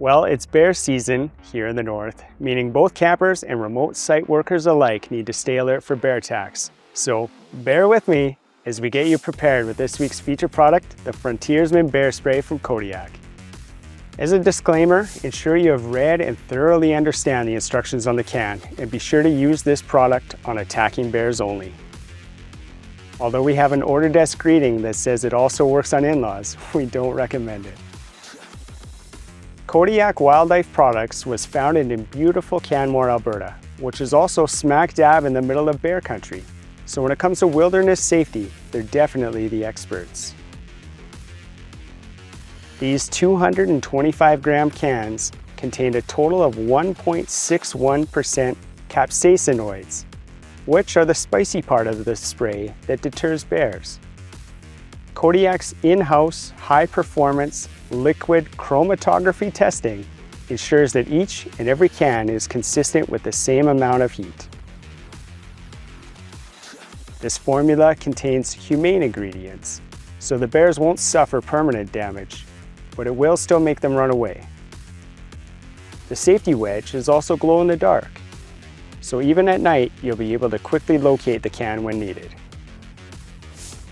Well, it's bear season here in the north, meaning both campers and remote site workers alike need to stay alert for bear attacks. So bear with me as we get you prepared with this week's feature product, the Frontiersman Bear Spray from Kodiak. As a disclaimer, ensure you have read and thoroughly understand the instructions on the can, and be sure to use this product on attacking bears only. Although we have an order desk greeting that says it also works on in-laws, we don't recommend it. Kodiak Wildlife Products was founded in beautiful Canmore, Alberta, which is also smack dab in the middle of bear country. So when it comes to wilderness safety, they're definitely the experts. These 225-gram cans contained a total of 1.61% capsaicinoids, which are the spicy part of the spray that deters bears. Kodiak's in-house, high-performance, liquid chromatography testing ensures that each and every can is consistent with the same amount of heat. This formula contains humane ingredients, so the bears won't suffer permanent damage, but it will still make them run away. The safety wedge is also glow in the dark, so even at night you'll be able to quickly locate the can when needed.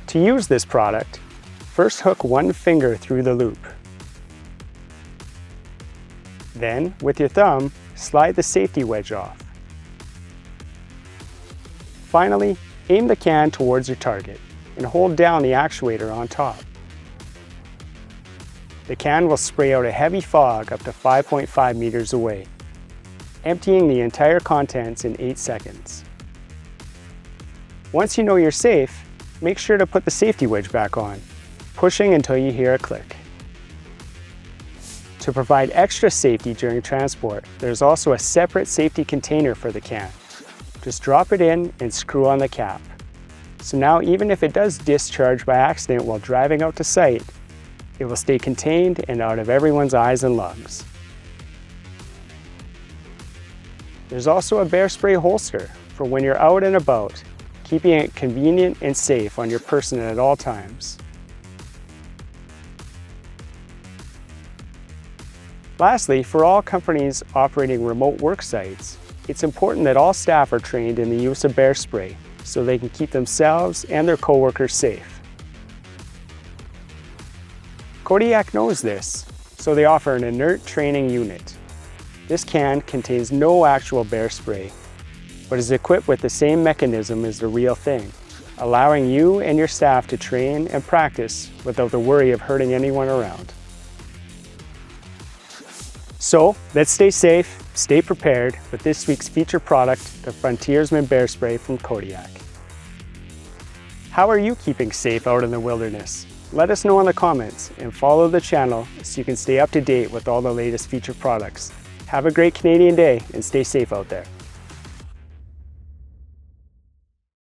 To use this product, first hook one finger through the loop. Then, with your thumb, slide the safety wedge off. Finally, aim the can towards your target and hold down the actuator on top. The can will spray out a heavy fog up to 5.5 meters away, emptying the entire contents in 8 seconds. Once you know you're safe, make sure to put the safety wedge back on, pushing until you hear a click. To provide extra safety during transport, there's also a separate safety container for the can. Just drop it in and screw on the cap. So now even if it does discharge by accident while driving out to site, it will stay contained and out of everyone's eyes and lungs. There's also a bear spray holster for when you're out and about, keeping it convenient and safe on your person at all times. Lastly, for all companies operating remote work sites, it's important that all staff are trained in the use of bear spray so they can keep themselves and their coworkers safe. Kodiak knows this, so they offer an inert training unit. This can contains no actual bear spray, but is equipped with the same mechanism as the real thing, allowing you and your staff to train and practice without the worry of hurting anyone around. So let's stay safe, stay prepared with this week's feature product, the Frontiersman Bear Spray from Kodiak. How are you keeping safe out in the wilderness? Let us know in the comments and follow the channel so you can stay up to date with all the latest feature products. Have a great Canadian day and stay safe out there.